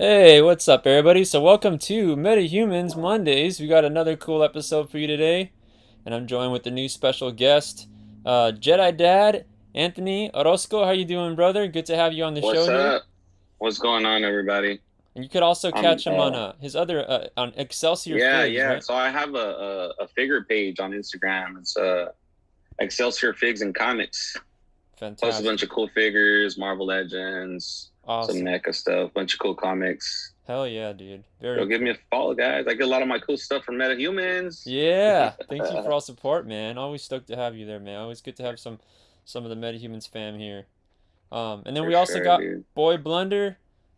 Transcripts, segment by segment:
Hey, what's up, everybody? So, welcome to Metahumans Mondays. We got another cool episode for you today, and I'm joined with the new special guest, Jedi Dad Anthony Orozco. How you doing, brother? Good to have you on the show What's here. up? What's going on, everybody? And you could also Um, catch him on uh, his other on Excelsior yeah, Figs, yeah. right? So I have a figure page on Instagram. It's Excelsior Figs and Comics. Post a bunch Fantastic, of cool figures, Marvel Legends, some awesome. NECA stuff, bunch of cool comics. Hell yeah, dude. Go Very give me a cool. follow, guys. I get a lot of my cool stuff from Metahumans. Yeah, thank you for all support, man. Always stoked to have you there, man. Always good to have some of the Metahumans fam here. And then For we also sure, got dude. Boy Blunder.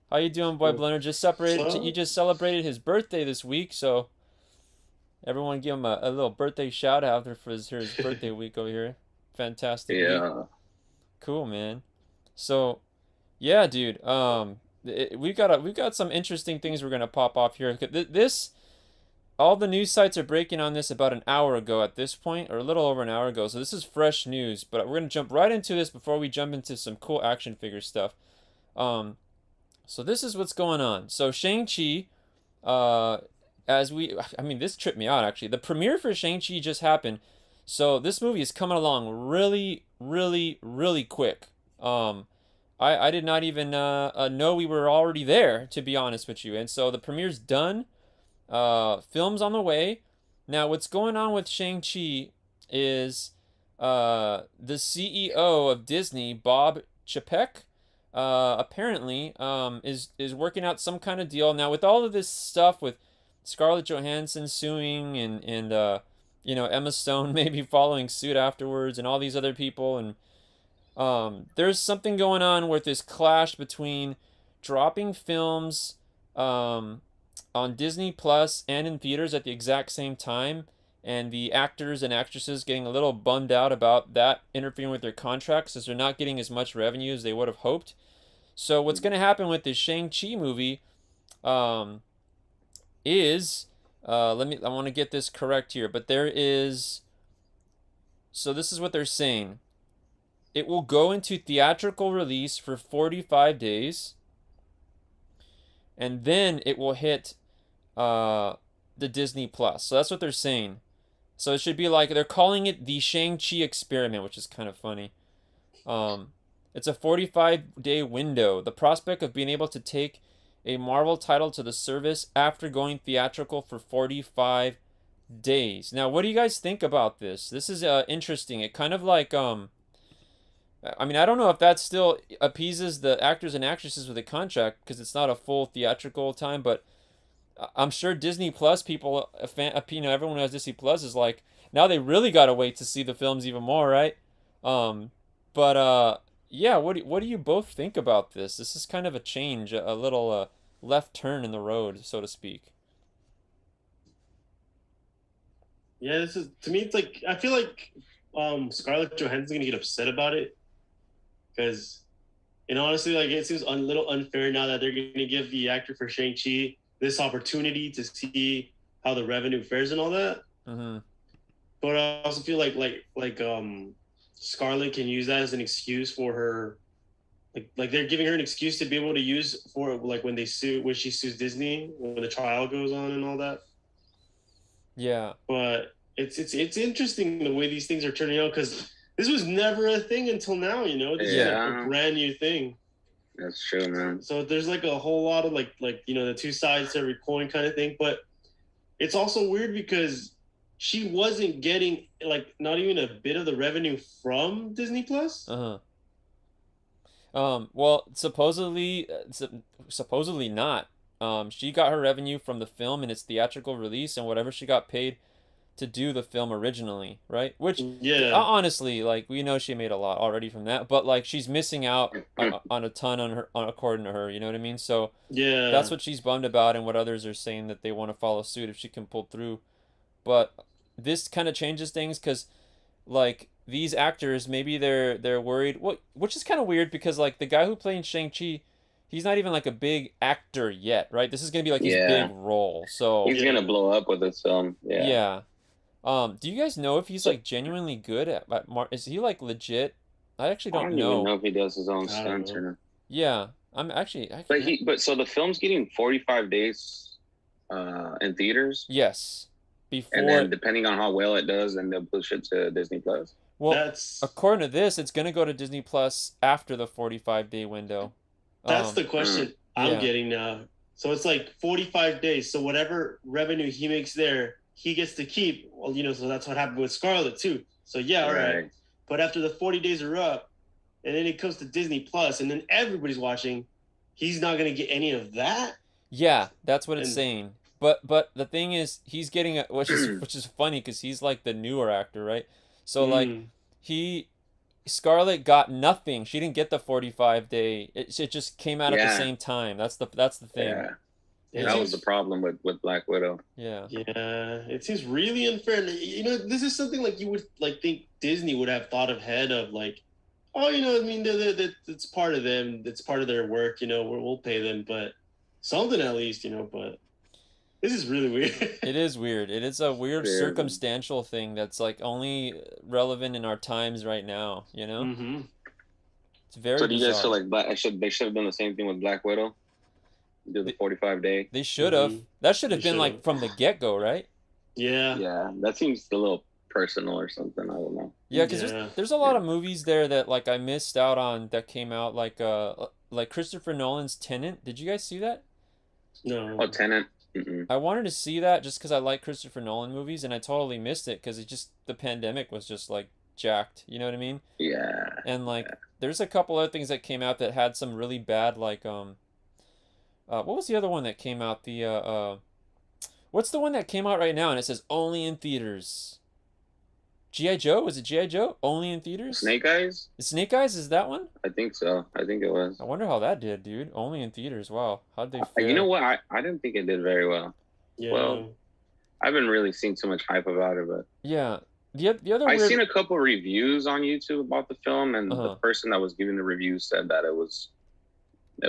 How you doing, Boy Blunder? He So, just celebrated his birthday this week, so everyone give him a little birthday shout out for his birthday week over here. Fantastic week. Yeah. Cool, man. So, yeah, dude. We've got some interesting things we're gonna pop off here. This all the news sites are breaking on this about an hour ago at this point, or a little over an hour ago. So this is fresh news, but we're gonna jump right into this before we jump into some cool action figure stuff. Um, so this is what's going on. So Shang-Chi, uh, I mean, this tripped me out actually. The premiere for Shang-Chi just happened. So this movie is coming along really, really, really quick. I did not even know we were already there, to be honest with you. And so the premiere's done. Film's on the way. Now, what's going on with Shang-Chi is the CEO of Disney, Bob Chapek, apparently is working out some kind of deal. Now, with all of this stuff with Scarlett Johansson suing and Emma Stone maybe following suit afterwards and all these other people and there's something going on with this clash between dropping films on Disney Plus and in theaters at the exact same time, and the actors and actresses getting a little bummed out about that interfering with their contracts as they're not getting as much revenue as they would have hoped. So what's going to happen with this Shang-Chi movie um, is I want to get this correct here, but this is what they're saying. It will go into theatrical release for 45 days, and then it will hit uh, the Disney Plus. So that's what they're saying. So it should be like they're calling it the Shang-Chi Experiment, which is kind of funny. Um, it's a 45-day window. The prospect of being able to take a Marvel title to the service after going theatrical for 45 days. Now, what do you guys think about this? This is interesting. It kind of like I mean, I don't know if that still appeases the actors and actresses with a contract because it's not a full theatrical time, but I'm sure Disney Plus people, everyone who has Disney Plus is like, now they really gotta wait to see the films even more, right? Um, but yeah, what do you both think about this? This is kind of a change, a little left turn in the road, so to speak. yeah, this is to me. It's like I feel like Scarlett Johansson's gonna get upset about it because, honestly, like it seems a little unfair now that they're gonna give the actor for Shang Chi this opportunity to see how the revenue fares and all that. Mm-hmm. But I also feel like Scarlett can use that as an excuse for her. Like they're giving her an excuse to be able to use for like when she sues Disney when the trial goes on and all that. Yeah, But it's interesting the way these things are turning out because this was never a thing until now. This is a Yeah. brand new thing. That's true, man. So there's like a whole lot of like the two sides to every coin kind of thing. But it's also weird because she wasn't getting like not even a bit of the revenue from Disney Plus. uh-huh. Well, supposedly not. She got her revenue from the film and its theatrical release and whatever she got paid to do the film originally, right? Which, Yeah, honestly, like we know she made a lot already from that, but like she's missing out on a ton according to her. You know what I mean? So that's yeah. what she's bummed about, and what others are saying that they want to follow suit if she can pull through. But this kind of changes things because like these actors maybe they're worried, which is kind of weird because like the guy who played Shang-Chi, he's not even like a big actor yet, right? This is gonna be like his big Yeah. role. So He's gonna Yeah. blow up with this film. Yeah. yeah. Do you guys know if he's So like genuinely good is he like legit? I actually I don't don't even know. know if he does his own I don't stunts or know. not. Yeah. I'm actually. But so the film's getting 45 days in theaters, Yes. and Before. then depending on how well it does, then they'll push it to Disney Plus. Well, That's according to this, it's gonna go to Disney Plus after the 45-day window. the question I'm yeah. getting now. So it's like 45 days. So whatever revenue he makes there, he gets to keep. Well, so that's what happened with Scarlet too. So yeah, all right. But after the 40 days are up, and then it comes to Disney Plus, and then everybody's watching, he's not gonna get any of that. Yeah, that's what it's saying. But the thing is, he's getting which is funny because he's like the newer actor, right? So like Scarlett got nothing. She didn't get the 45-day. It just came out at the same time. That's the thing. Yeah. That was the problem with Black Widow. Yeah, it seems really unfair. This is something like you would like think Disney would have thought ahead of, like, oh, I mean, it's part of them. It's part of their work. We'll pay them, but something at least. But this is really weird. It is weird. It is a weird circumstantial thing that's like only relevant in our times right now. Mm-hmm. It's very. So do you guys feel like they should have done the same thing with Black Widow? Do the 45-day. They should have. That should have been like from the get-go, right? Yeah. Yeah, that seems a little personal or something. I don't know. Yeah, because there's a lot of movies there that like I missed out on that came out, like Christopher Nolan's Tenet. Did you guys see that? No. Oh, Tenet. I wanted to see that just because I like Christopher Nolan movies, and I totally missed it because the pandemic was just like jacked. You know what I mean? Yeah. And like, there's a couple other things that came out that had some really bad like what was the other one that came out? What's the one that came out right now and it says only in theaters? G.I. Joe? Was it G.I. Joe? Only in theaters? Snake Eyes? Snake Eyes is that one? I think so. I think it was. I wonder how that did, dude. Only in theaters. Wow. How'd they feel? You know what? I didn't think it did very well. Yeah. Well, I haven't really seen too much hype about it, but yeah. The other I've seen a couple reviews on YouTube about the film, and the person that was giving the review said that it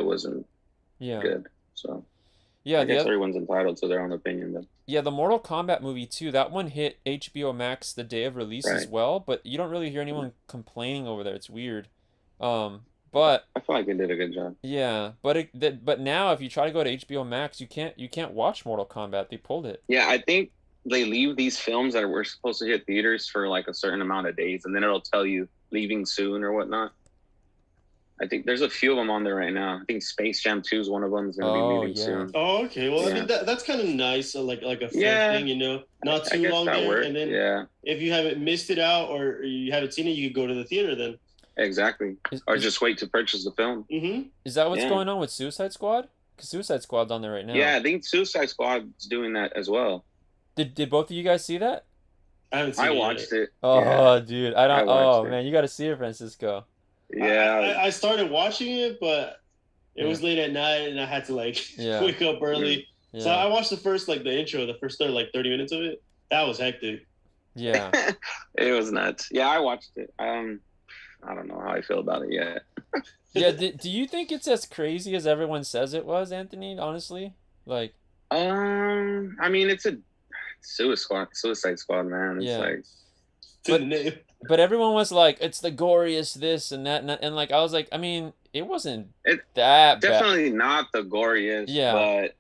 wasn't good. So yeah, I guess everyone's entitled to their own opinion then. Yeah, the Mortal Kombat movie too, that one hit HBO Max the day of release as well, but you don't really hear anyone complaining over there. It's weird. But I feel like they did a good job. Yeah, but now if you try to go to HBO Max, you can't watch Mortal Kombat. They pulled it. Yeah, I think they leave these films that were supposed to hit theaters for like a certain amount of days, and then it'll tell you leaving soon or whatnot. I think there's a few of them on there right now. I think Space Jam 2 is one of them. Is going to be leaving soon. Oh, okay. Well, I mean, that's kind of nice. Like a fair thing, not too long there. And then if you haven't missed it out or you haven't seen it, you could go to the theater then. Exactly. Or just wait to purchase the film. Mm-hmm. Is that what's going on with Suicide Squad? Because Suicide Squad's on there right now. Yeah, I think Suicide Squad's doing that as well. Did both of you guys see that? I haven't seen it. I watched it. Oh, dude. Man, you got to see it, Francisco. Yeah, I started watching it, but it was late at night, and I had to wake up early. Yeah. So I watched the first the intro, the first 30 minutes of it. That was hectic. Yeah, it was nuts. Yeah, I watched it. I don't know how I feel about it yet. Yeah, do you think it's as crazy as everyone says it was, Anthony? Honestly, I mean, it's a Suicide Squad, man. It's But everyone was like, it's the goriest this and that, and I was like, I mean, it wasn't that definitely bad. Not the goriest, but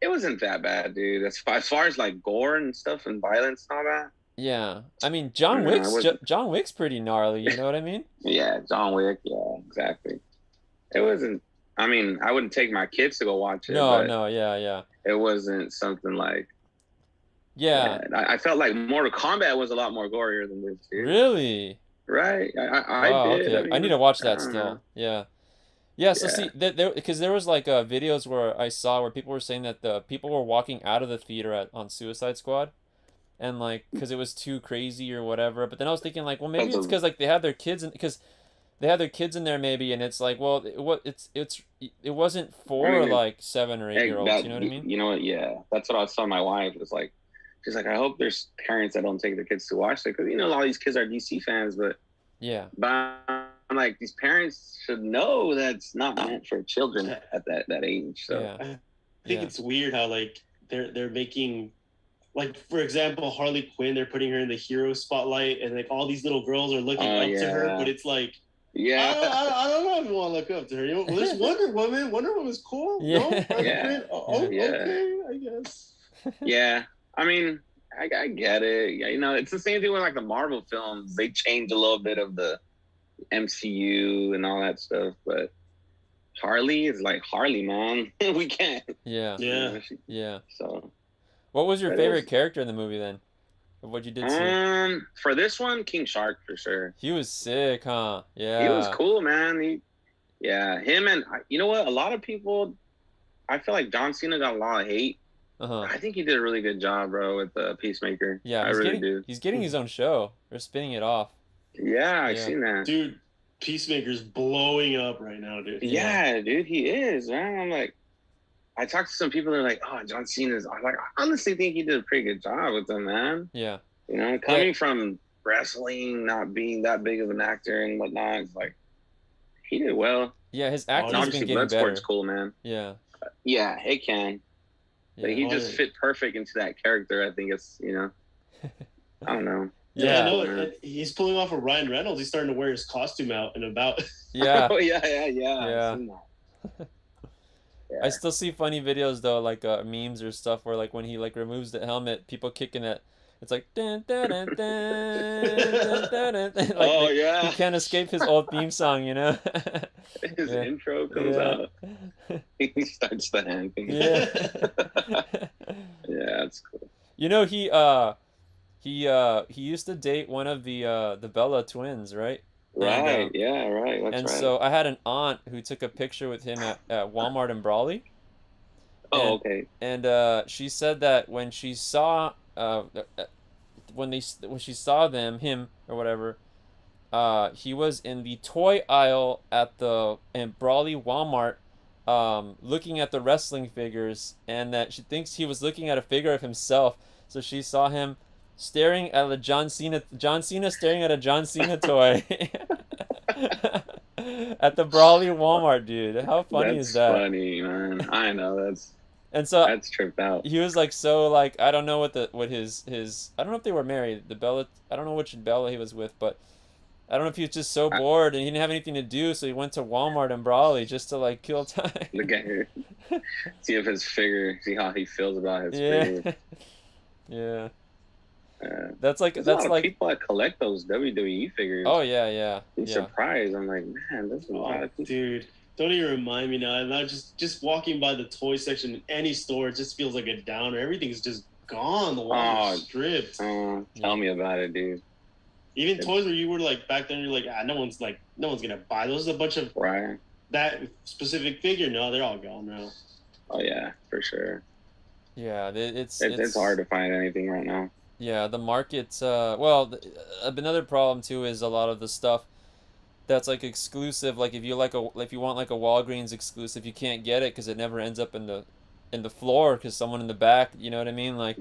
it wasn't that bad, dude. As far as gore and stuff and violence and all that. Yeah, I mean, John Wick's pretty gnarly. You know what I mean? Yeah, John Wick. Yeah, exactly. It wasn't. I mean, I wouldn't take my kids to go watch it. No, yeah. It wasn't something like. Yeah. I felt like Mortal Kombat was a lot more gorier than this, dude. Really? Right. I did. Okay. I need to watch that still. Yeah. Yeah. So see, because there was videos where I saw where people were saying that the people were walking out of the theater on Suicide Squad, and because it was too crazy or whatever. But then I was thinking well, maybe it's because they had their kids because they had their kids in there maybe, and it's well, it wasn't for 7 or 8 year olds. You know what I mean? You know what? Yeah, that's what I was telling my wife. It's she's like, I hope there's parents that don't take their kids to watch it because a lot of these kids are DC fans, but I'm like, these parents should know that's not meant for children at that age. So I think it's weird how they're making for example, Harley Quinn, they're putting her in the hero spotlight, and all these little girls are looking up to her, but it's Yeah. I don't know if you want to look up to her. You know, well, there's Wonder Woman. Wonder Woman's cool. Yeah. No? Yeah. Okay, I guess. Yeah. I mean, I get it. Yeah, you know, it's the same thing with like the Marvel films. They change a little bit of the MCU and all that stuff, but Harley is like Harley, man. We can't. Yeah. Yeah. Yeah. So, what was your favorite character in the movie then? Of what you did see? For this one, King Shark for sure. He was sick, huh? Yeah. He was cool, man. Him and you know what? A lot of people, I feel like John Cena got a lot of hate. I think he did a really good job, bro, with the Peacemaker. Yeah, I really do. He's getting his own show. They're spinning it off. Yeah, I've seen that. Dude, Peacemaker's blowing up right now, dude. Yeah, dude, he is, man. I'm like, I talked to some people that are like, oh, John Cena's. I'm like, I honestly think he did a pretty good job with them, man. Yeah. You know, coming from wrestling, not being that big of an actor and whatnot, it's like, he did well. Yeah, his acting's been getting better. Bloodsport's cool, man. Yeah. Yeah, it can. But he just fit perfect into that character. I think it's, you know, I don't know. Yeah, I know. He's pulling off a Ryan Reynolds. He's starting to wear his costume out and about. Yeah. Oh, yeah. I still see funny videos though, like memes or stuff where like when he like removes the helmet, people kicking it. It's like dun, dun, dun, dun, dun, dun, dun. Like, oh yeah, he can't escape his old theme song, you know. His intro comes out. He starts the anthem. Yeah. Yeah, that's cool. You know, he used to date one of the Bella twins, right? Right. Yeah. Right. That's right. So I had an aunt who took a picture with him at Walmart in Brawley. Oh, okay. And she said that when she saw when she saw him or whatever, he was in the toy aisle at in Brawley Walmart, looking at the wrestling figures, and that she thinks he was looking at a figure of himself. So she saw him staring at a John Cena staring at a John Cena toy at the Brawley Walmart, dude. How funny is that? That's funny, man. I know that's tripped out. He was like, so like, I don't know what his I don't know if they were married. The Bella, I don't know which Bella he was with, but I don't know if he was just so bored and he didn't have anything to do, so he went to Walmart in Brawley just to like kill time. Look at her. See how he feels about his figure. Yeah. That's like a lot of people that collect those WWE figures. Oh yeah. I'm surprised. I'm like, man, this is a lot of people. Dude, don't even remind me now. And I just walking by the toy section in any store, it just feels like a downer. Everything's just gone. The wall is stripped. Tell me about it, dude. Even toys where you were like back then, you're like, no one's gonna buy those. A bunch of that specific figure. No, they're all gone now. Oh yeah, for sure. Yeah, it's hard to find anything right now. Yeah, the market's another problem too is a lot of the stuff that's like exclusive. Like if you want like a Walgreens exclusive, you can't get it because it never ends up in the floor because someone in the back, you know what I mean? Like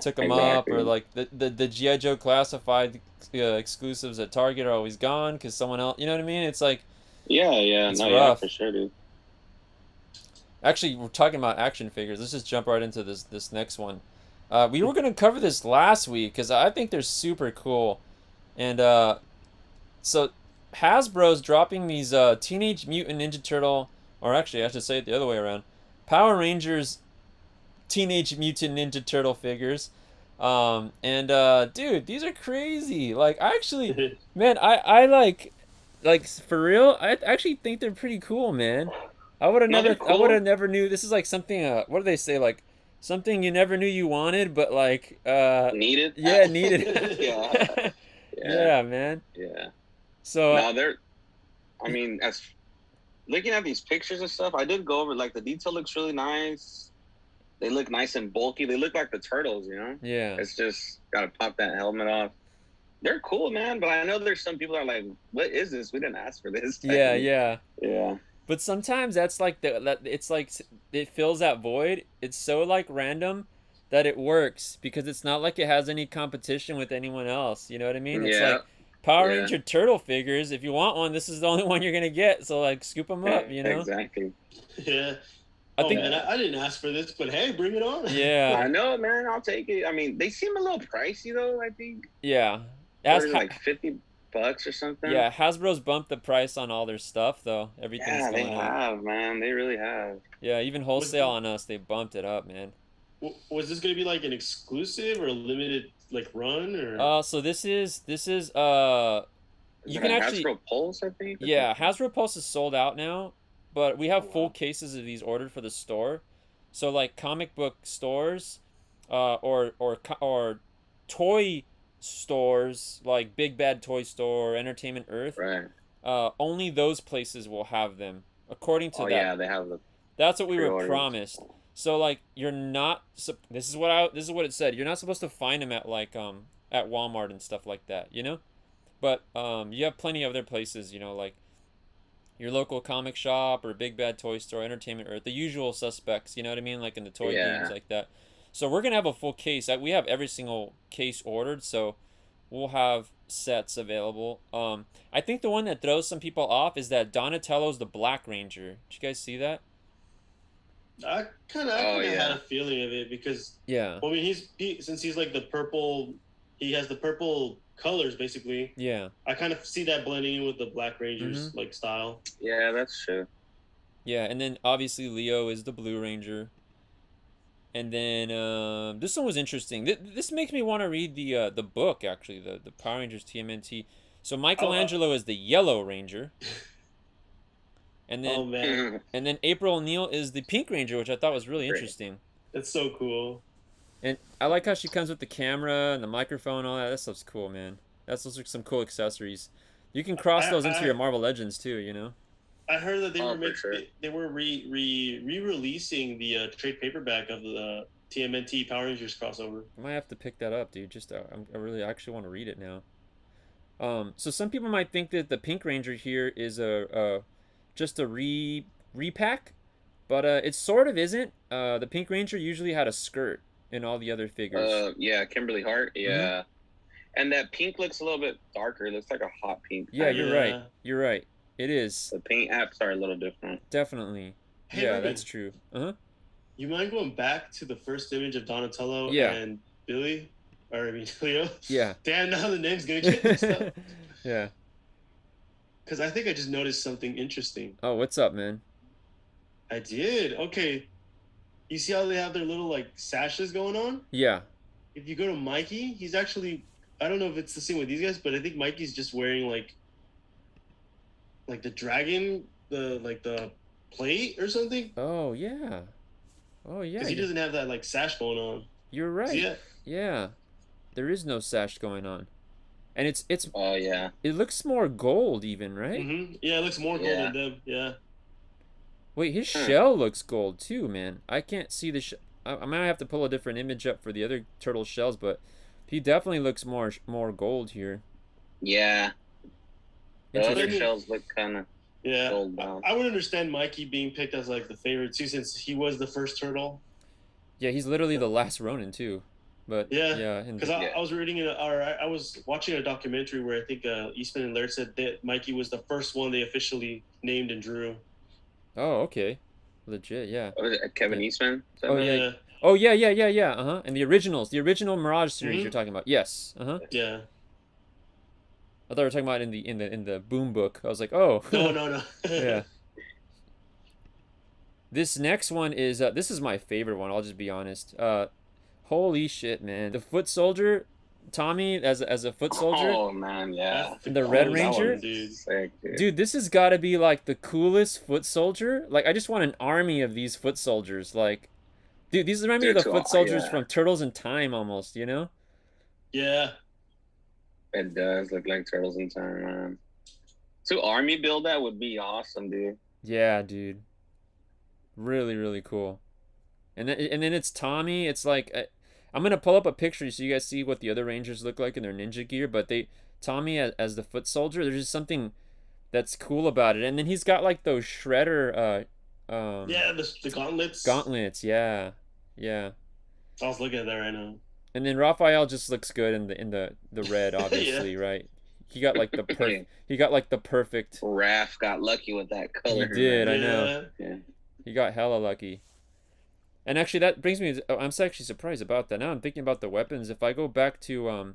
took them up, or like the G.I. Joe classified exclusives at Target are always gone because someone else, you know what I mean? It's like it's rough. Yeah, for sure, dude. Actually, we're talking about action figures. Let's just jump right into this next one. We were going to cover this last week because I think they're super cool. And so Hasbro's dropping these Teenage Mutant Ninja Turtle, or actually I should say it the other way around, Power Rangers Teenage Mutant Ninja Turtle figures. Dude, these are crazy. Like, I actually, man, I like for real, I actually think they're pretty cool, man. I would have never knew. This is like something, what do they say, like, something you never knew you wanted, but like needed. Yeah, needed. Yeah, man. Yeah. So I mean, as looking at these pictures and stuff, I did go over like the detail looks really nice. They look nice and bulky. They look like the turtles, you know. Yeah. It's just gotta pop that helmet off. They're cool, man. But I know there's some people that are like, "What is this? We didn't ask for this." Yeah. But sometimes that's like it's like it fills that void. It's so like random that it works because it's not like it has any competition with anyone else. You know what I mean? It's like Power Ranger turtle figures. If you want one, this is the only one you're gonna get. So like scoop them up. You know? Exactly. Yeah. I didn't ask for this, but hey, bring it on. Yeah. I know, man. I'll take it. I mean, they seem a little pricey though. I think. Yeah. Like 50. $8 or something. Yeah, Hasbro's bumped the price on all their stuff though. Everything's going up. Yeah, they have, man. They really have. Yeah, even wholesale on us, they bumped it up, man. Was this gonna be like an exclusive or a limited like run or? So this is you can actually Hasbro Pulse, I think. Yeah, Hasbro Pulse is sold out now, but we have full cases of these ordered for the store. So like comic book stores, or toy stores like Big Bad Toy Store, Entertainment Earth. Right. Only those places will have them, according to that. Yeah, they have the. That's what we were promised. So like you're not. This is what it said. You're not supposed to find them at like at Walmart and stuff like that. You know, but you have plenty of other places. You know, like your local comic shop or Big Bad Toy Store, Entertainment Earth, the usual suspects. You know what I mean? Like in the toy games like that. So we're gonna have a full case. We have every single case ordered. So we'll have sets available. I think the one that throws some people off is that Donatello's the Black Ranger. Did you guys see that? I kind of had a feeling of it because I mean since he's like the purple, he has the purple colors basically. Yeah, I kind of see that blending in with the Black Rangers like style. Yeah, that's true. Yeah, and then obviously Leo is the Blue Ranger. And then this one was interesting. This makes me want to read the book actually, the Power Rangers TMNT. So Michelangelo is the Yellow Ranger. And then and then April O'Neil is the Pink Ranger, which I thought was really interesting. That's so cool. And I like how she comes with the camera and the microphone and all that. That stuff's cool, man. Those are some cool accessories. You can cross those into your Marvel Legends too, you know. I heard that they were re-releasing the trade paperback of the TMNT Power Rangers crossover. I might have to pick that up, dude. Just I really actually want to read it now. So some people might think that the Pink Ranger here is just a repack, but it sort of isn't. The Pink Ranger usually had a skirt in all the other figures. Yeah, Kimberly Hart. Yeah, and that pink looks a little bit darker. It looks like a hot pink. Yeah, you're right. You're right. It is. The paint apps are a little different. Definitely. Hey, yeah, that's true. You mind going back to the first image of Donatello and Billy? Or I mean Leo? Yeah. Damn, now the name's gonna get mixed up. Yeah. Because I think I just noticed something interesting. Oh, what's up, man? I did. Okay. You see how they have their little like sashes going on? Yeah. If you go to Mikey, he's actually, I don't know if it's the same with these guys, but I think Mikey's just wearing like the dragon, the plate or something. Oh yeah. Oh yeah. Because he doesn't have that like sash going on. You're right. Yeah. There is no sash going on. And it's oh yeah. It looks more gold even, right? Yeah, it looks more gold than them. Yeah. Wait, his shell looks gold too, man. I can't see the I might have to pull a different image up for the other turtle shells, but he definitely looks more gold here. Yeah. The other shells look kind of gold down. I would understand Mikey being picked as like the favorite too, since he was the first turtle. Yeah, he's literally the last Ronin too. But yeah, because I was reading I was watching a documentary where I think Eastman and Laird said that Mikey was the first one they officially named and drew. Oh, okay, legit, yeah. Oh, is it Kevin Eastman? Oh yeah. Oh yeah. And the original Mirage series you're talking about. Yes. Yeah. I thought we were talking about in the Boom book. I was like, oh. No. Yeah. This next one is this is my favorite one. I'll just be honest. Holy shit, man! The foot soldier, Tommy as a foot soldier. Oh man, yeah. The Red Ranger. Dude, this has got to be like the coolest foot soldier. Like, I just want an army of these foot soldiers. Like, dude, these remind me of the foot soldiers from Turtles in Time, almost. You know? Yeah. It does look like Turtles in Time, man. So army build that would be awesome, dude. Yeah, dude. Really, really cool. And then it's Tommy. It's like I'm gonna pull up a picture so you guys see what the other Rangers look like in their ninja gear. But Tommy as the foot soldier. There's just something that's cool about it. And then he's got like those shredder. The gauntlets. Gauntlets, yeah. I was looking at that right now. And then Raphael just looks good in the red, obviously, right? He got like the perfect. Raph got lucky with that color. He did, I know. Yeah. He got hella lucky. And actually, that brings me. I'm actually surprised about that. Now I'm thinking about the weapons. If I go back to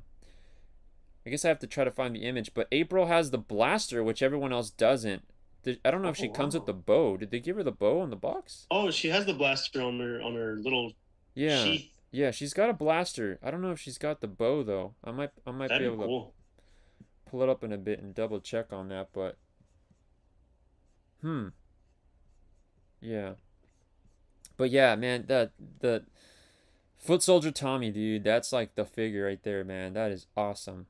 I guess I have to try to find the image. But April has the blaster, which everyone else doesn't. I don't know if she comes with the bow. Did they give her the bow on the box? Oh, she has the blaster on her little sheath. Yeah, she's got a blaster. I don't know if she's got the bow though. I might That'd be able cool. to pull it up in a bit and double check on that, but yeah. But yeah, man, the Foot Soldier Tommy, dude, that's like the figure right there, man. That is awesome.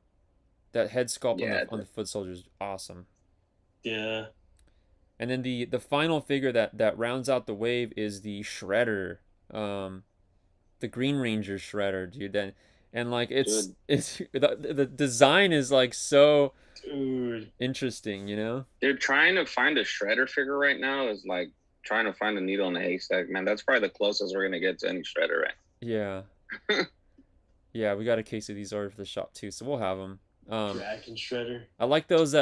That head sculpt on the Foot Soldier is awesome. Yeah. And then the final figure that rounds out the wave is the Shredder, the Green Ranger Shredder, dude. And like it's the design is like so interesting, you know. They're trying to find a Shredder figure right now. Is like trying to find a needle in a haystack, man. That's probably the closest we're gonna get to any Shredder, right? Yeah. Yeah, we got a case of these ordered for the shop too, so we'll have them. Dragon Shredder. I like those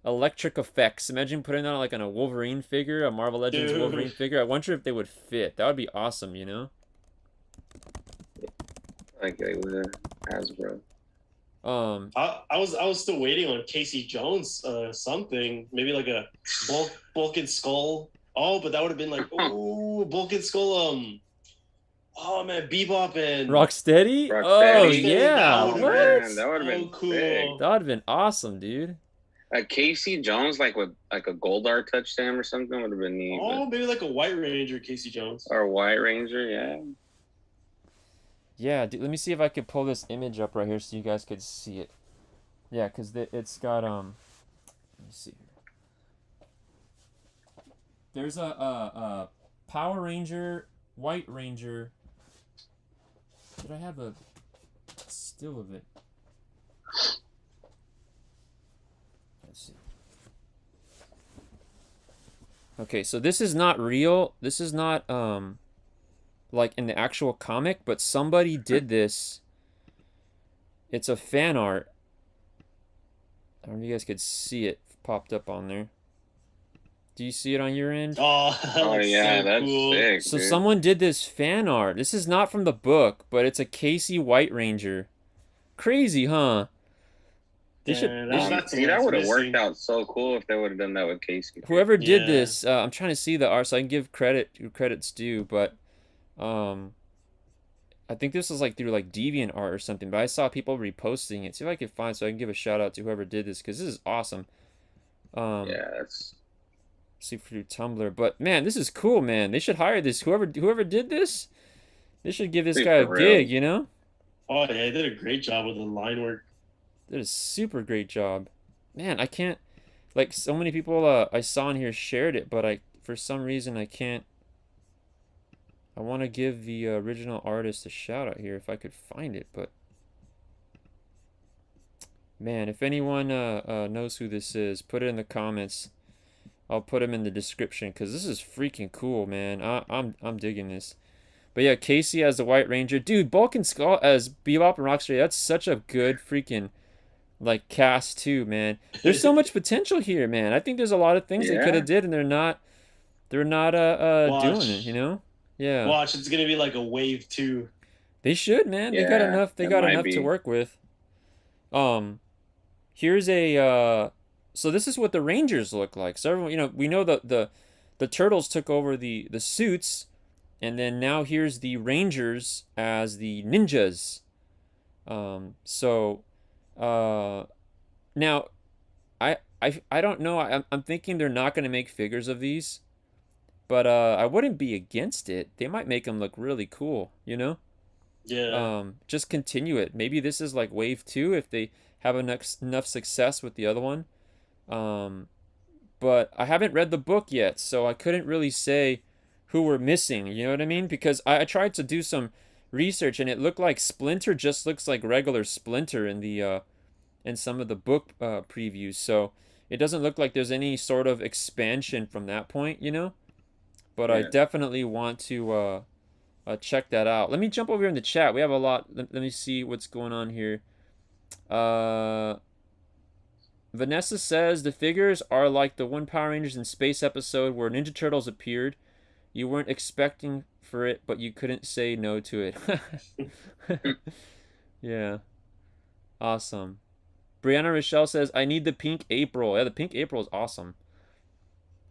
electric effects. Imagine putting that on like on a Wolverine figure, a Marvel Legends Wolverine figure. I wonder if they would fit. That would be awesome, you know. Like with Hasbro. I was still waiting on Casey Jones something, maybe like a Bulk and Skull. Oh, but that would have been like Bulk and Skull. Oh man, Bebop and Rocksteady. Oh yeah, that would have been cool. big. That would have been awesome, dude. Casey Jones, like with like a Goldar touch to him or something, would have been neat. Oh, maybe like a White Ranger Casey Jones. Or a White Ranger, yeah. Yeah, dude, let me see if I could pull this image up right here so you guys could see it. Yeah, because it's got, let me see here. There's a Power Ranger, White Ranger. Did I have a still of it? Let's see. Okay, so this is not real. This is not, like in the actual comic, but somebody did this. It's a fan art. I don't know if you guys could see it popped up on there. Do you see it on your end? Oh yeah, so that's cool. sick. So dude. Someone did this fan art. This is not from the book, but it's a Casey White Ranger. Crazy, huh? That would have worked out so cool if they would have done that with Casey. Whoever did this, I'm trying to see the art so I can give credit's due, but I think this was like through like DeviantArt or something, but I saw people reposting it. See if I can find so I can give a shout out to whoever did this because this is awesome. See through Tumblr, but man, this is cool, man. They should hire this whoever did this. They should give this guy a gig, you know? Oh yeah, they did a great job with the line work. Did a super great job, man. I can't like so many people I saw in here shared it, but for some reason I can't. I want to give the original artist a shout out here if I could find it, but man, if anyone knows who this is, put it in the comments. I'll put him in the description because this is freaking cool, man. I'm digging this. But yeah, Casey as the White Ranger, dude. Bulk and Skull as Bebop and Rocksteady. That's such a good freaking like cast too, man. There's so much potential here, man. I think there's a lot of things they could have did, and they're not doing it, you know. Yeah. Watch, it's gonna be like a wave 2. They should, man. They got enough. They got enough to work with. Here's a. So this is what the Rangers look like. So everyone, you know, we know the Turtles took over the suits, and then now here's the Rangers as the ninjas. Now, I don't know. I'm thinking they're not gonna make figures of these. But I wouldn't be against it. They might make them look really cool, you know? Yeah. Just continue it. Maybe this is like wave 2 if they have enough success with the other one. But I haven't read the book yet, so I couldn't really say who we're missing, you know what I mean? Because I tried to do some research and it looked like Splinter just looks like regular Splinter in the in some of the book previews. So it doesn't look like there's any sort of expansion from that point, you know? But I definitely want to check that out. Let me jump over here in the chat. We have a lot. Let me see what's going on here. Vanessa says the figures are like the one Power Rangers in Space episode where Ninja Turtles appeared. You weren't expecting for it, but you couldn't say no to it. Yeah. Awesome. Brianna Rochelle says, I need the pink April. Yeah, the pink April is awesome.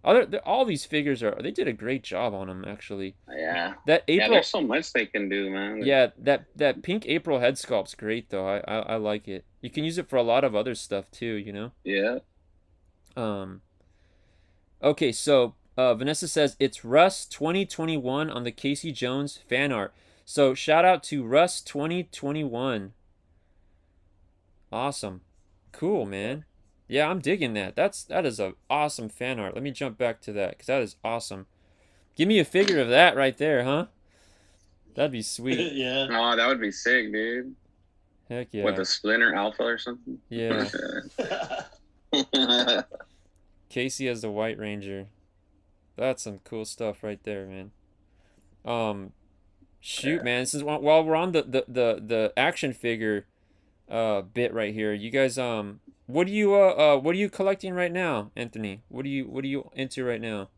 All these figures they did a great job on them, actually. Yeah. That April. Yeah, there's so much they can do, man. Yeah, that pink April head sculpt's great, though. I like it. You can use it for a lot of other stuff, too, you know? Yeah. Okay, so Vanessa says, it's Russ 2021 on the Casey Jones fan art. So shout out to Russ 2021. Awesome. Cool, man. Yeah, I'm digging that. That is a awesome fan art. Let me jump back to that because that is awesome. Give me a figure of that right there, huh? That'd be sweet. Yeah. Oh, that would be sick, dude. Heck yeah. With a Splinter Alpha or something. Yeah. Casey as the White Ranger. That's some cool stuff right there, man. Shoot, man. Since while we're on the action figure bit right here, you guys what are you collecting right now, Anthony? What are you into right now?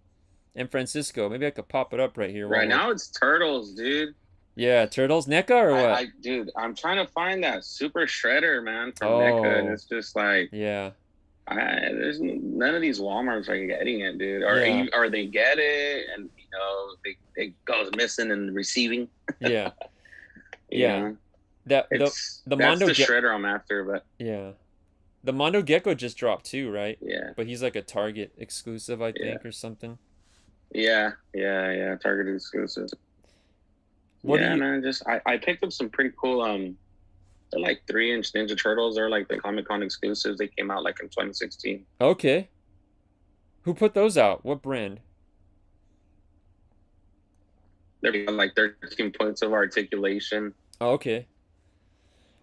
And Francisco, maybe I could pop it up right here. Right now it's Turtles, dude. Yeah, Turtles, NECA or what? Dude, I'm trying to find that Super Shredder, man, from NECA, and it's just like, yeah, there's none of these Walmarts are getting it, dude. Or they get it, and you know, it goes missing and receiving. Yeah, yeah. Know? The Mondo Shredder I'm after, but yeah, the Mondo Gecko just dropped too, right? Yeah, but he's like a Target exclusive, I think, or something. Yeah, Target exclusive. Man, just I picked up some pretty cool they're like 3-inch Ninja Turtles. They're like the Comic-Con exclusives. They came out like in 2016. Okay. Who put those out? What brand? They're like 13 points of articulation. Oh, okay.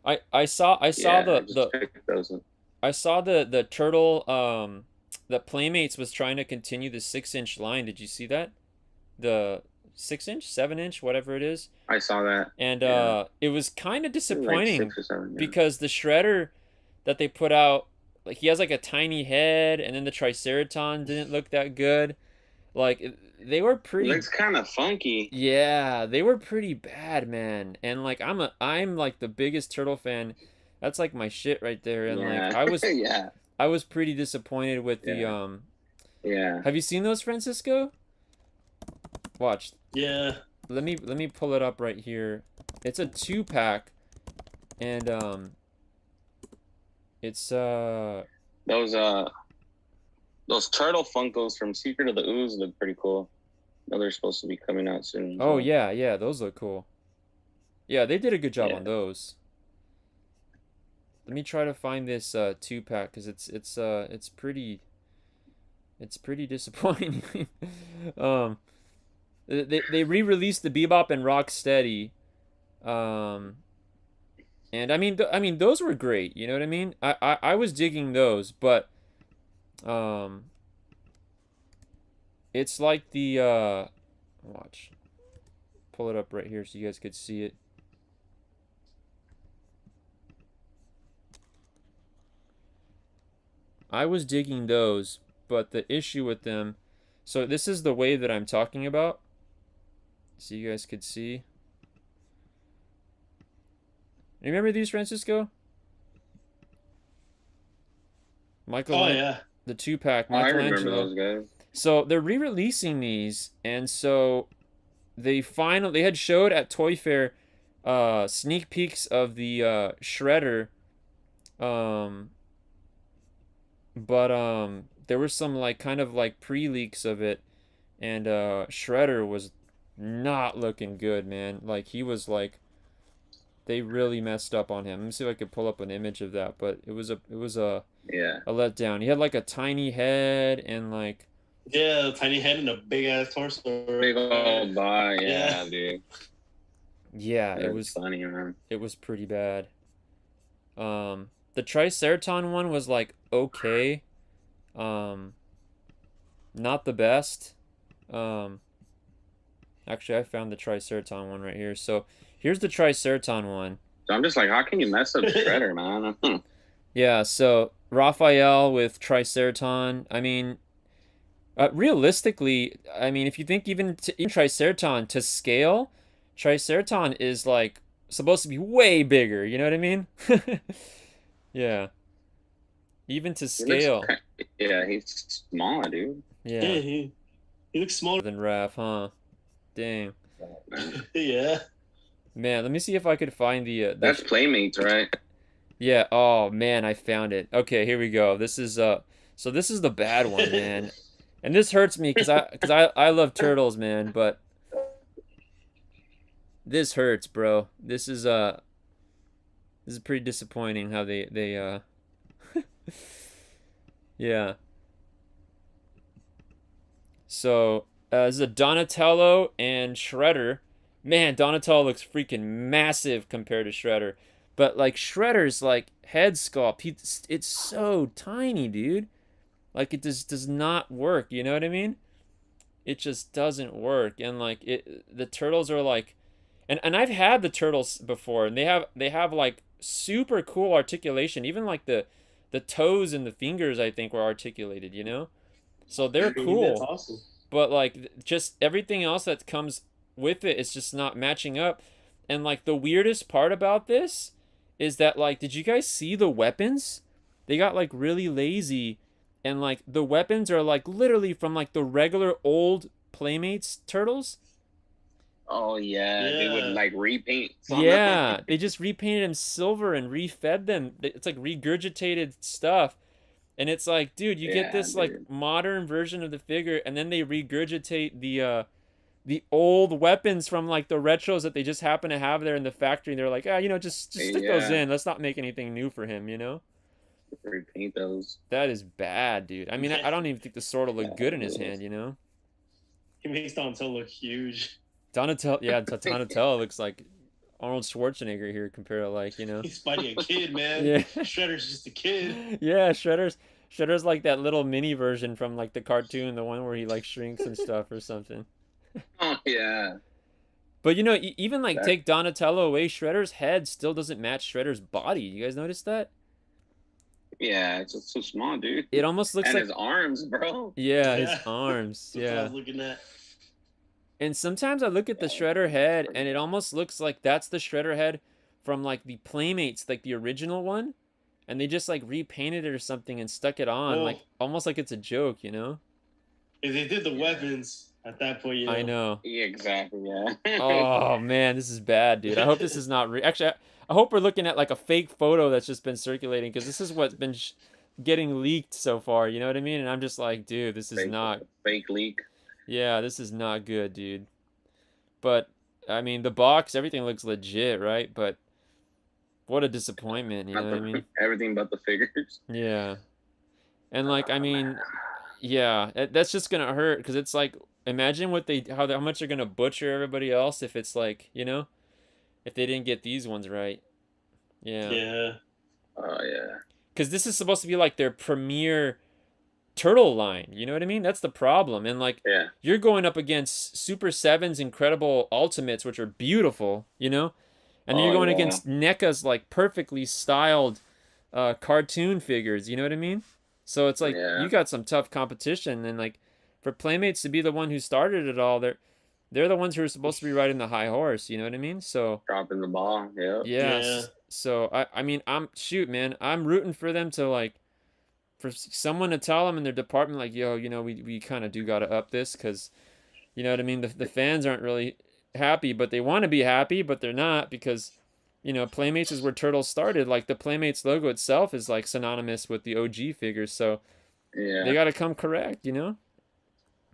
I saw the turtle the Playmates was trying to continue the 6-inch line. Did you see that? The 6-inch, 7-inch, whatever it is. I saw that. And it was kind of disappointing like 6 or 7, because the Shredder that they put out, like he has like a tiny head, and then the Triceratops didn't look that good. Like they were pretty. It looks kind of funky. Yeah, they were pretty bad, man. And like I'm like the biggest turtle fan. That's like my shit right there. And like I was I was pretty disappointed with the Yeah. Have you seen those, Francisco? Watch. Yeah. Let me pull it up right here. It's a 2-pack, and it's those turtle Funkos from Secret of the Ooze look pretty cool. No, they're supposed to be coming out soon. Oh yeah, those look cool. Yeah, they did a good job on those. Let me try to find this 2-pack because it's pretty disappointing. They re-released the Bebop and Rocksteady, and I mean those were great. You know what I mean? I was digging those, but it's like the watch, pull it up right here so you guys could see it. I was digging those, but the issue with them, so this is the wave that I'm talking about. So you guys could see. Remember these, Francisco? Yeah. The 2-pack, Michelangelo. I remember those guys. So they're re-releasing these, and so they had showed at Toy Fair sneak peeks of the Shredder, but there were some like kind of like pre-leaks of it, and Shredder was not looking good, man. Like he was like, they really messed up on him. Let me see if I could pull up an image of that, but it was a letdown. He had like a tiny head and like a tiny head and a big ass torso. Big old body, dude. Yeah, it was funny, man. It was pretty bad. The Triceratops one was like okay, not the best. Actually, I found the Triceratops one right here. So here's the Triceratops one. So I'm just like, how can you mess up Shredder, man? Yeah, so Raphael with Triceratops. I mean, realistically, I mean, if you think even Triceratops to scale, Triceratops is like supposed to be way bigger. You know what I mean? Yeah. Even to scale. Yeah, he's small, dude. Yeah. He looks smaller than Raph, huh? Dang. Yeah. Man, let me see if I could find the That's Playmates, right? Yeah, oh man, I found it. Okay, here we go. This is so this is the bad one, man. And this hurts me cuz I love turtles, man, but this hurts, bro. This is pretty disappointing how they yeah. So, this is a Donatello and Shredder. Man, Donatello looks freaking massive compared to Shredder. But, like, Shredder's, like, head sculpt, it's so tiny, dude. Like, it just does not work, you know what I mean? It just doesn't work. And, like, the turtles are, like... And I've had the turtles before, and they have, like, super cool articulation. Even, like, the toes and the fingers, I think, were articulated, you know? So they're cool. That's awesome. But like just everything else that comes with it is just not matching up. And like the weirdest part about this is that like did you guys see the weapons? They got like really lazy and like the weapons are like literally from like the regular old Playmates turtles. Oh yeah, they would like repaint. Yeah, they just repainted them silver and refed them. It's like regurgitated stuff. And it's like, dude, you get this like modern version of the figure, and then they regurgitate the old weapons from like the retros that they just happen to have there in the factory. And they're like, you know, just stick those in. Let's not make anything new for him, you know? Repaint those. That is bad, dude. I mean, I don't even think the sword will look good in his hand, you know? He makes Donatello look huge. Donatello looks like Arnold Schwarzenegger here compared to like, you know. He's fighting a kid, man. Yeah. Shredder's just a kid. Yeah, Shredder's like that little mini version from like the cartoon, the one where he like shrinks and stuff or something. Oh yeah. But you know, even like take Donatello away, Shredder's head still doesn't match Shredder's body. You guys notice that? Yeah, it's just so small, dude. It almost looks and like his arms, bro. Yeah, his arms. That's what I was looking at. And sometimes I look at the Shredder head, and it almost looks like that's the Shredder head from like the Playmates, like the original one, and they just like repainted it or something and stuck it on, like almost like it's a joke, you know? If they did the weapons at that point, you know. I know. Yeah, exactly. Yeah. Oh man, this is bad, dude. I hope this is not actually. I hope we're looking at like a fake photo that's just been circulating because this is what's been getting leaked so far. You know what I mean? And I'm just like, dude, this is not fake leak. Yeah, this is not good, dude. But I mean, the box, everything looks legit, right? But what a disappointment, you know what I mean? Everything but the figures. Yeah. And like, I mean, yeah, that's just gonna hurt because it's like, imagine what how much they're gonna butcher everybody else if it's like, you know, if they didn't get these ones right. Yeah. Yeah. Oh yeah. Because this is supposed to be like their premier turtle line, you know what I mean? That's the problem. And like, you're going up against Super 7's Incredible Ultimates, which are beautiful, you know, and then you're going against NECA's like perfectly styled cartoon figures, you know what I mean? So it's like you got some tough competition, and like for Playmates to be the one who started it all, they're the ones who are supposed to be riding the high horse, you know what I mean? So dropping the ball. Yeah. So I mean, I'm rooting for them to like, for someone to tell them in their department like, yo, you know, we kind of do got to up this because, you know what I mean? The fans aren't really happy, but they want to be happy, but they're not because, you know, Playmates is where Turtles started. Like the Playmates logo itself is like synonymous with the OG figures. So they got to come correct, you know?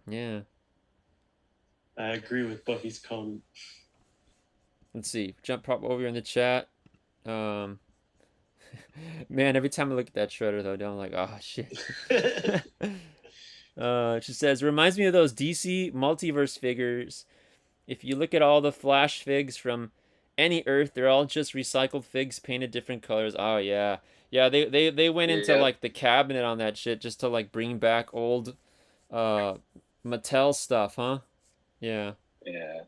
Yeah. I agree with Buffy's comment. Let's see. Jump Prop over in the chat. Man, every time I look at that Shredder, though, I'm like, oh, shit. She says, reminds me of those DC multiverse figures. If you look at all the Flash figs from any Earth, they're all just recycled figs painted different colors. Oh, yeah. Yeah, they went into, like, the cabinet on that shit just to, like, bring back old Mattel stuff, huh? Yeah. Yeah.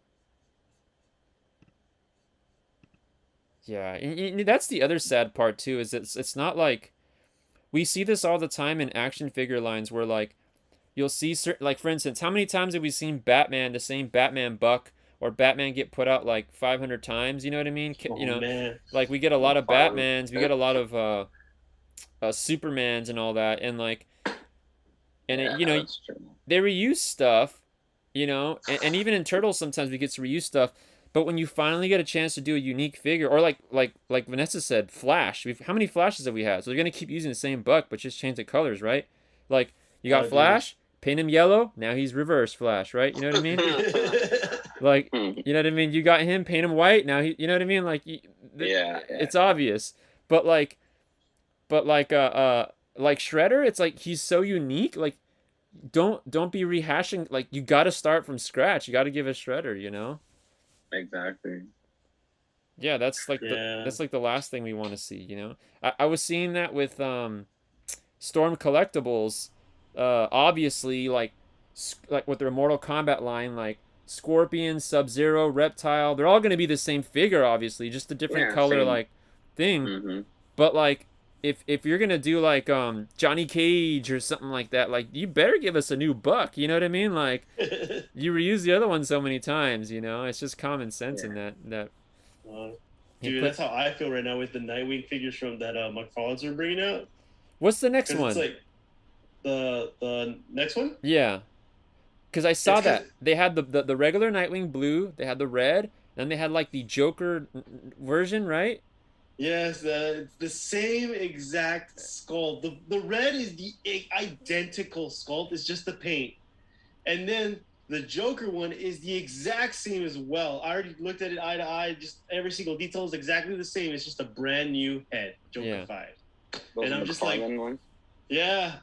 Yeah, and that's the other sad part too. Is it's not like we see this all the time in action figure lines where like you'll see certain, like for instance, how many times have we seen Batman, the same Batman buck or Batman get put out like 500 times? You know what I mean? You know, man. like we get a lot of Batmans, we get a lot of Supermans and all that, and like, and Yeah, it, you know, that's true. they reuse stuff, you know, and even in Turtles sometimes we get to reuse stuff. But when you finally get a chance to do a unique figure, or like Vanessa said, Flash. How many Flashes have we had? So they're gonna keep using the same buck, but just change the colors, right? Like you got Flash, paint him yellow. Now he's reverse Flash, right? You know what I mean? Like, you know what I mean? You got him, paint him white. Now he, you know what I mean? Like, it's obvious. But like Shredder, it's like he's so unique. Like, don't be rehashing. Like, you got to start from scratch. You got to give a Shredder, you know? Exactly. Yeah, that's like the last thing we want to see, you know? I was seeing that with Storm Collectibles, obviously, like with their Mortal Kombat line, like Scorpion, Sub-Zero, Reptile, they're all going to be the same figure, obviously, just a different color, same. Like, thing. Mm-hmm. But, like, if you're going to do, like, Johnny Cage or something like that, like, you better give us a new buck, you know what I mean? Like, you reuse the other one so many times, you know? It's just common sense in that. Dude, that's how I feel right now with the Nightwing figures from that McFarlane's are bringing out. What's the next one? It's like the next one? Yeah. Because I saw that. They had the regular Nightwing blue, they had the red, then they had like the Joker version, right? Yes, the same exact sculpt. The red is the identical sculpt, it's just the paint. And then the Joker one is the exact same as well. I already looked at it eye to eye, just every single detail is exactly the same. It's just a brand new head, Joker-fied. And I'm just like, yeah.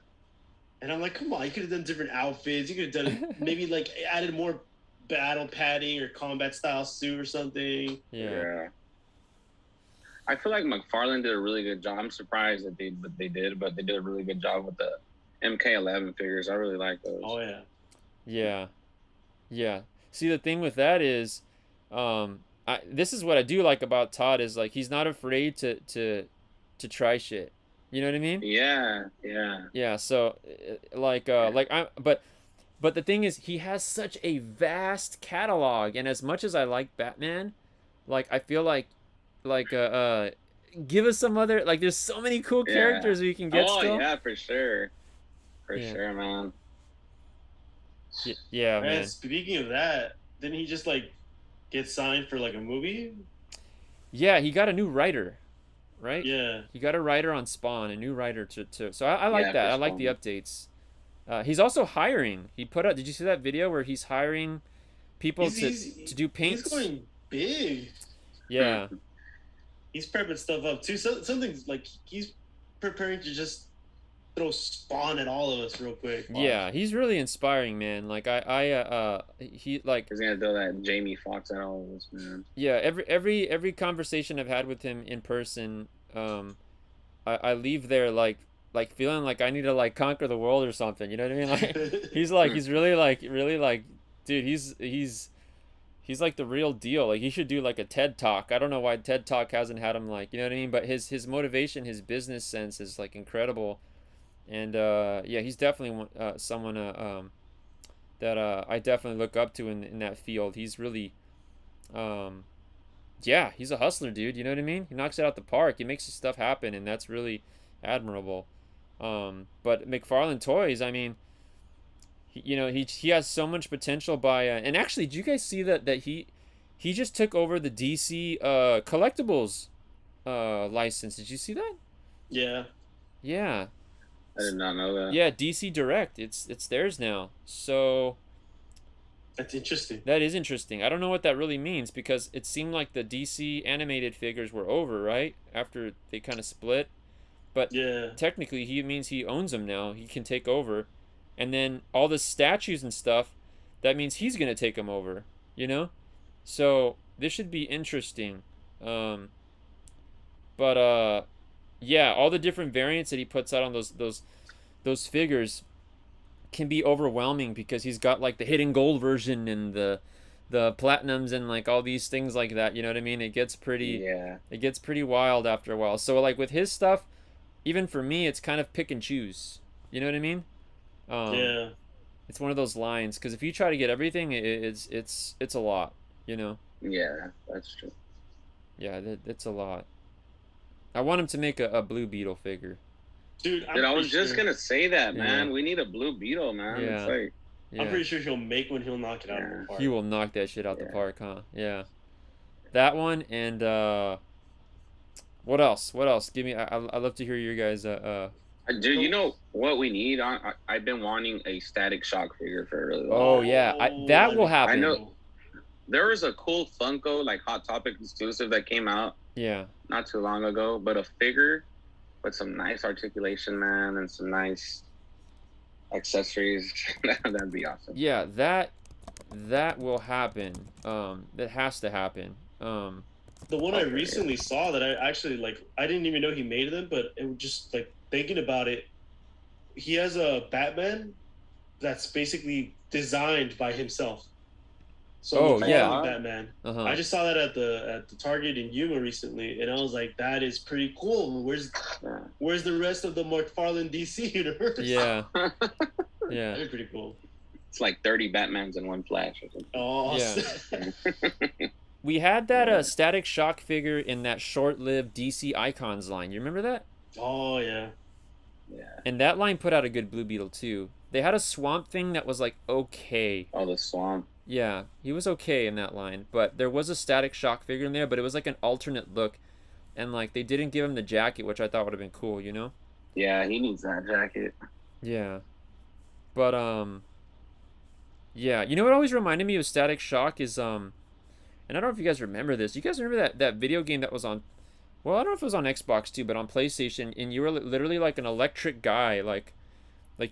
And I'm like, come on, you could have done different outfits. You could have done maybe like added more battle padding or combat style suit or something. Yeah. I feel like McFarlane did a really good job. I'm surprised that they did a really good job with the MK11 figures. I really like those. Oh yeah. Yeah. Yeah. See, the thing with that is, this is what I do like about Todd is like he's not afraid to try shit. You know what I mean? Yeah. Yeah. So, but the thing is, he has such a vast catalog, and as much as I like Batman, like I feel like give us some other, like there's so many cool characters we can get. Oh yeah, for sure, sure, man. Yeah, man. Speaking of that, didn't he just like get signed for like a movie? Yeah, he got a new writer, right? Yeah, he got a writer on Spawn, a new writer to. So I like that. I like the updates. He's also hiring. He put out. Did you see that video where he's hiring people to do paints? He's going big. Yeah. He's prepping stuff up too. Something's like he's preparing to just throw Spawn at all of us real quick. Wow. Yeah, he's really inspiring, man. Like he's gonna throw that Jamie Foxx at all of us, man. Yeah, every conversation I've had with him in person, I leave there like feeling like I need to like conquer the world or something. You know what I mean? Like he's really dude, he's like the real deal. Like he should do like a TED Talk. I don't know why TED Talk hasn't had him, like, you know what I mean? But his motivation, his business sense is like incredible. And yeah, he's definitely someone that I definitely look up to in that field. He's really yeah, he's a hustler, dude. You know what I mean? He knocks it out the park. He makes his stuff happen, and that's really admirable. But McFarlane Toys, I mean, he has so much potential by and actually, did you guys see that he just took over the DC collectibles license? Did you see that? Yeah. I did not know that. Yeah, DC Direct, it's theirs now. So that's interesting. That is interesting. I don't know what that really means, because it seemed like the DC animated figures were over, right, after they kind of split. But yeah, technically he means he owns them now. He can take over. And then all the statues and stuff, that means he's going to take them over, you know? So this should be interesting. Yeah, all the different variants that he puts out on those figures can be overwhelming, because he's got like the hidden gold version and the platinums and like all these things like that, you know what I mean? It gets pretty wild after a while. So like with his stuff, even for me, it's kind of pick and choose, you know what I mean? Yeah, it's one of those lines, because if you try to get everything, it's a lot, you know? Yeah, that's true. Yeah, it's a lot. I want him to make a blue Beetle figure. Dude, I was just gonna say that, man. We need a blue Beetle, man. Yeah. It's like I'm pretty sure he'll make one. He'll knock it out of the park. He will knock that shit out the park, huh? Yeah. That one and what else? What else? Give me. I'd love to hear your guys. Dude, you know what we need? I've been wanting a Static Shock figure for a really long time. Oh yeah, that will happen. I know. There was a cool Funko, like Hot Topic exclusive that came out. Yeah. Not too long ago, but a figure with some nice articulation, man, and some nice accessories. That'd be awesome. Yeah, that will happen. That has to happen. The one I recently saw that I actually like, I didn't even know he made them, but it was just like thinking about it. He has a Batman that's basically designed by himself. So Batman. I just saw that at the Target in Yuma recently, and I was like, that is pretty cool. Where's the rest of the McFarlane DC universe? Yeah. Yeah. That'd be pretty cool. It's like 30 Batmans in one Flash or something. Oh, yeah. We had that Static Shock figure in that short-lived DC Icons line. You remember that? Oh, yeah. Yeah. And that line put out a good Blue Beetle, too. They had a Swamp Thing that was, like, okay. Oh, the Swamp. Yeah, he was okay in that line. But there was a Static Shock figure in there, but it was, like, an alternate look. And, like, they didn't give him the jacket, which I thought would have been cool, you know? Yeah, he needs that jacket. Yeah. But, yeah. You know what always reminded me of Static Shock is, and I don't know if you guys remember this. You guys remember that video game that was on, well, I don't know if it was on Xbox too, but on PlayStation, and you were literally like an electric guy, like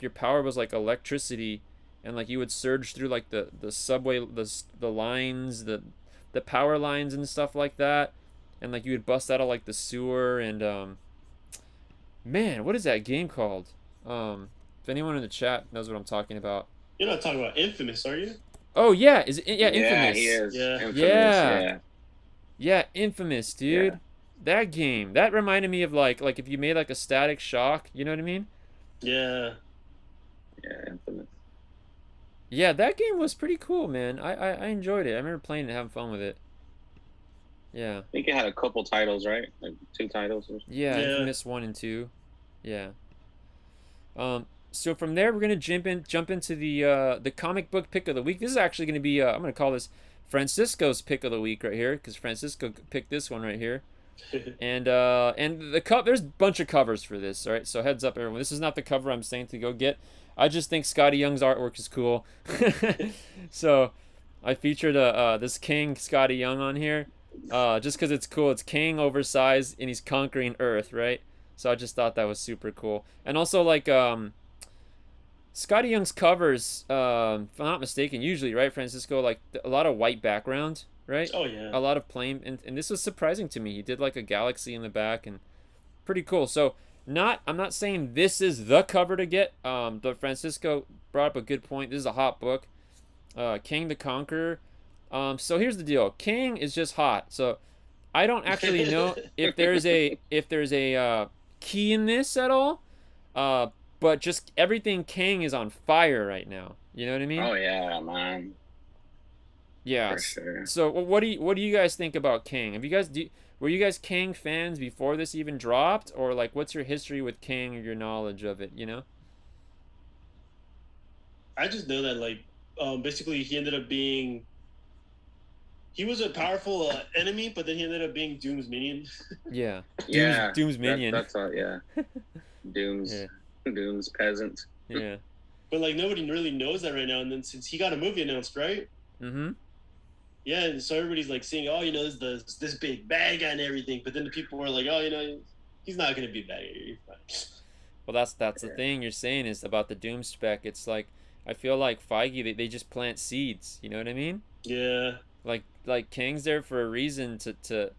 your power was like electricity, and like you would surge through like the subway, the lines, the power lines and stuff like that, and like you would bust out of like the sewer, and man, what is that game called? If anyone in the chat knows what I'm talking about. You're not talking about Infamous, are you? Oh yeah, is it? Yeah, Infamous. Yeah, he is. Yeah. Infamous, yeah, Infamous, dude. Yeah. That game, that reminded me of like if you made like a Static Shock, you know what I mean? Yeah. Yeah, Infamous. Yeah, that game was pretty cool, man. I enjoyed it. I remember playing and having fun with it. Yeah. I think it had a couple titles, right? Like 2 titles or something. Yeah, Infamous 1 and 2. Yeah. So from there, we're gonna jump into the comic book pick of the week. This is actually gonna be I'm gonna call this Francisco's pick of the week right here, because Francisco picked this one right here. And there's a bunch of covers for this. All right, so heads up, everyone. This is not the cover I'm saying to go get. I just think Scotty Young's artwork is cool. So I featured this King Scotty Young on here, just because it's cool. It's King oversized and he's conquering Earth, right? So I just thought that was super cool. And also like Scotty Young's covers, if I'm not mistaken, usually, right, Francisco, like a lot of white background, right? Oh, yeah. A lot of plain, and this was surprising to me. He did like a galaxy in the back, and pretty cool. So I'm not saying this is the cover to get, but Francisco brought up a good point. This is a hot book. Kang the Conqueror. So here's the deal. Kang is just hot. So I don't actually know if there's a key in this at all. But just everything Kang is on fire right now. You know what I mean? Oh yeah, man. Yeah. For sure. So what do you guys think about Kang? Were you guys Kang fans before this even dropped, or like what's your history with Kang or your knowledge of it? You know? I just know that like basically he ended up being. He was a powerful enemy, but then he ended up being Doom's minion. Yeah. Yeah. Doom's minion. That's all. Yeah. Doom's. Yeah. Doom's peasant. Yeah. But like nobody really knows that right now, and then since he got a movie announced, right? Mm-hmm. Yeah, and so everybody's like saying, "Oh, you know, this big bad guy and everything," but then the people are like, "Oh, you know, he's not gonna be bad guy." Well, that's the thing you're saying is about the Doom spec. It's like I feel like Feige they just plant seeds. You know what I mean? Yeah. Like Kang's there for a reason to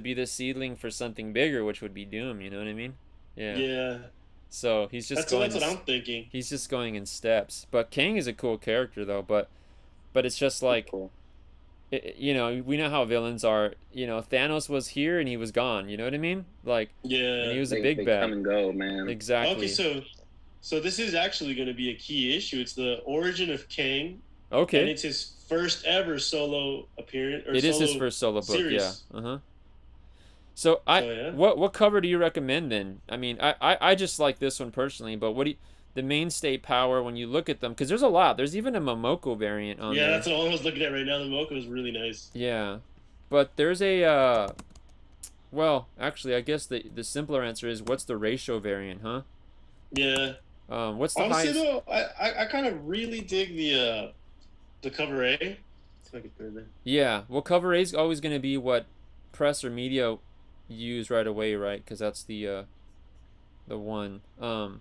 be the seedling for something bigger, which would be Doom. You know what I mean? Yeah. Yeah. So he's just that's what I'm thinking. He's just going in steps. But Kang is a cool character though. But it's just like, cool. You know, we know how villains are. You know, Thanos was here and he was gone. You know what I mean? Like, yeah, and he was a big bad. Come and go, man. Exactly. Okay, so this is actually going to be a key issue. It's the origin of Kang. Okay. And it's his first ever solo appearance. It is his first solo book. Series. Yeah. So what cover do you recommend then? I mean, I just like this one personally, but what do you, the mainstay power when you look at them? Because there's a lot. There's even a Momoko variant on there. Yeah, that's what I was looking at right now. The Momoko is really nice. Yeah, but there's a well, actually, I guess the simpler answer is what's the ratio variant, huh? Yeah. What's the Honestly, highest? though, I kind of really dig the cover A. So I can put it there. Yeah, well, cover A is always going to be what press or media use right away, right? Because that's the one. I'm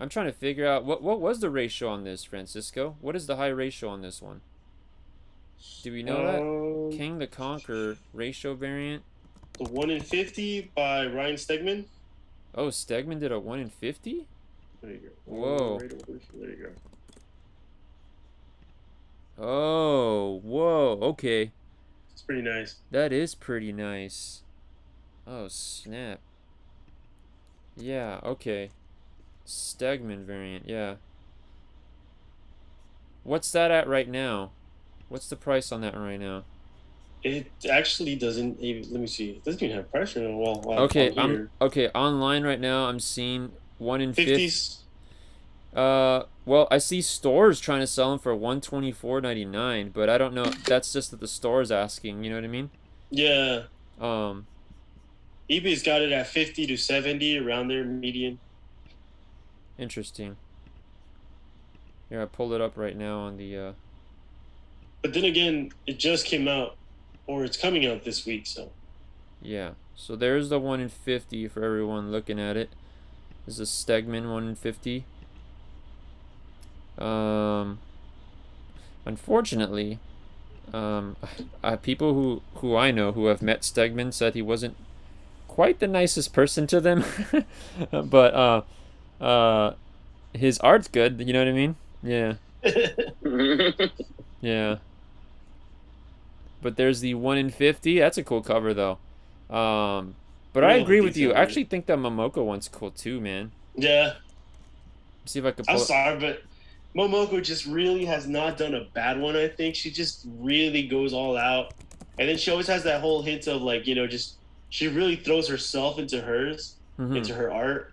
trying to figure out what was the ratio on this, Francisco? What is the high ratio on this one? Do we know that? King the Conqueror ratio variant. The 1 in 50 by Ryan Stegman. Oh, Stegman did a 1 in 50? There you go. Whoa. Right over, there you go. Oh, whoa, okay. It's pretty nice. That is pretty nice. Oh, snap. Yeah, okay. Stegman variant, yeah. What's that at right now? What's the price on that right now? It actually doesn't even, let me see. It doesn't even have price right now. Well, okay, okay, online right now I'm seeing 1 in 50s. Well, I see stores trying to sell them for $124.99, but I don't know. That's just that the store's asking, you know what I mean? Yeah. eBay's got it at 50 to 70 around there, median. Interesting. Here, I pulled it up right now on the But then again, it just came out, or it's coming out this week, so. Yeah. So there's the 1 in 50 for everyone looking at it. This is a Stegman 1 in 50. Unfortunately, people who I know who have met Stegman said he wasn't quite the nicest person to them. But his art's good, you know what I mean? Yeah. Yeah. But there's the 1 in 50. That's a cool cover though. But I agree with you. I actually think that Momoko one's cool too, man. Yeah. See if I can I'm sorry, but Momoko just really has not done a bad one, I think. She just really goes all out. And then she always has that whole hint of, like, you know, just she really throws herself into hers, into her art.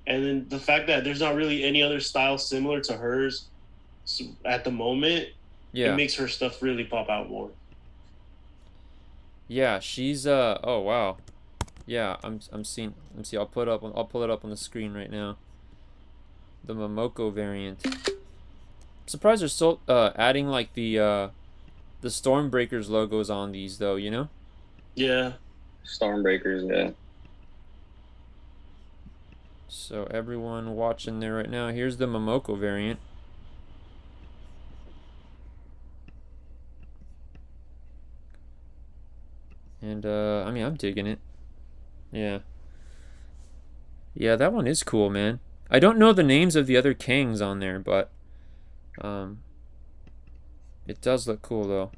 And then the fact that there's not really any other style similar to hers at the moment, it makes her stuff really pop out more. Yeah, she's oh wow. Yeah, I'm seeing. Let me see. I'll pull it up on the screen right now. The Momoko variant. I'm surprised they're still adding like the Stormbreakers logos on these though, you know? Yeah. Stormbreakers, yeah. So everyone watching there right now, here's the Momoko variant. And I mean, I'm digging it. Yeah. Yeah, that one is cool, man. I don't know the names of the other Kangs on there, but it does look cool though.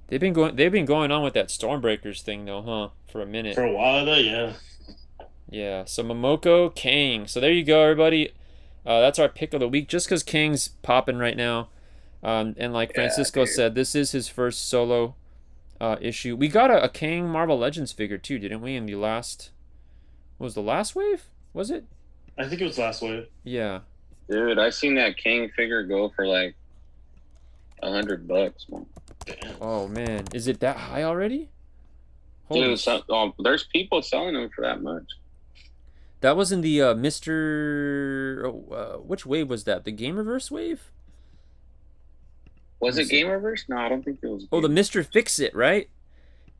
They've been going on with that Stormbreakers thing though, huh? For a minute. For a while though, yeah. Yeah, so Momoko, Kang. So there you go, everybody. That's our pick of the week. Just because Kang's popping right now. And like Francisco said, this is his first solo issue. We got a Kang Marvel Legends figure too, didn't we? In the last, what was the last wave? Was it? I think it was last wave. Yeah. Dude, I seen that Kang figure go for like $100, man. Oh man, is it that high already? Dude, there's people selling them for that much. That was in the Mr. Which wave was that? The Game Reverse wave? Was it Game Reverse? No, I don't think it was. Oh, the Mr. Fix It, right?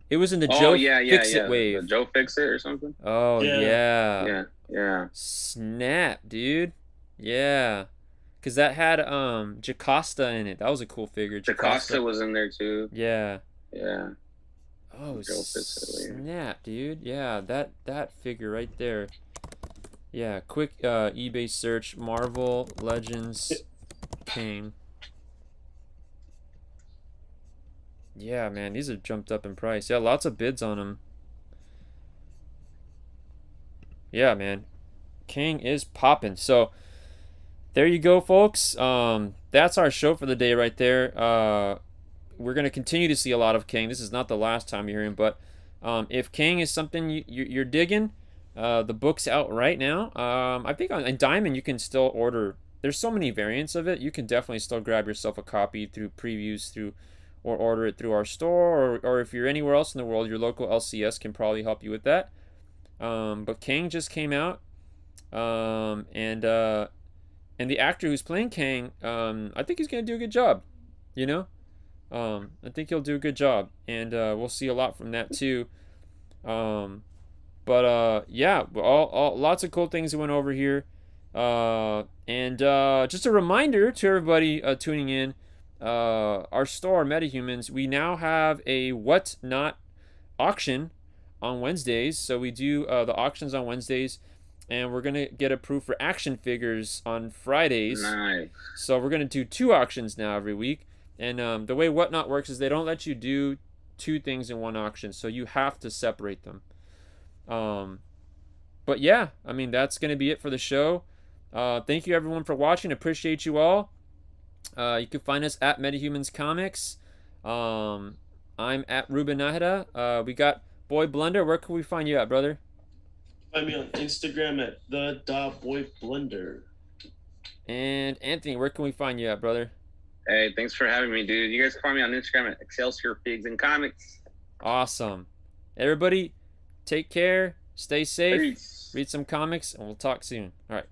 It was in the Joe Fix It wave. The Joe Fix It or something? Oh, yeah. Yeah. Snap, dude. Yeah. Because that had Jocasta in it. That was a cool figure. Jocasta was in there too. Yeah. Yeah. Oh, snap, dude. Yeah, that figure right there. Yeah, quick eBay search. Marvel Legends Kang. Yeah, man, these have jumped up in price. Yeah, lots of bids on them. Yeah, man. Kang is popping. So, there you go, folks. That's our show for the day right there. we're going to continue to see a lot of Kang. This is not the last time you hear him, but if Kang is something you're digging, the book's out right now. I think on Diamond you can still order. There's so many variants of it. You can definitely still grab yourself a copy through previews or order it through our store, or if you're anywhere else in the world, your local LCS can probably help you with that. But Kang just came out, and the actor who's playing Kang, I think he's gonna do a good job. You know, I think he'll do a good job, and we'll see a lot from that too. Yeah, lots of cool things that went over here. And just a reminder to everybody tuning in, our store, Metahumans, we now have a What Not auction on Wednesdays. So we do the auctions on Wednesdays, and we're going to get approved for action figures on Fridays. Nice. So we're going to do 2 auctions now every week. And the way Whatnot works is they don't let you do 2 things in one auction, so you have to separate them. But yeah, I mean, that's going to be it for the show. Thank you everyone for watching. Appreciate you all. You can find us at Metahumans Comics. I'm at Ruben Nahida. We got Boy Blunder. Where can we find you at, brother? Find me on Instagram at the.boyblunder. And Anthony, where can we find you at, brother? Hey, thanks for having me, dude. You guys can find me on Instagram at Excelsior Pigs and Comics. Awesome. Everybody, take care. Stay safe. Peace. Read some comics, and we'll talk soon. All right.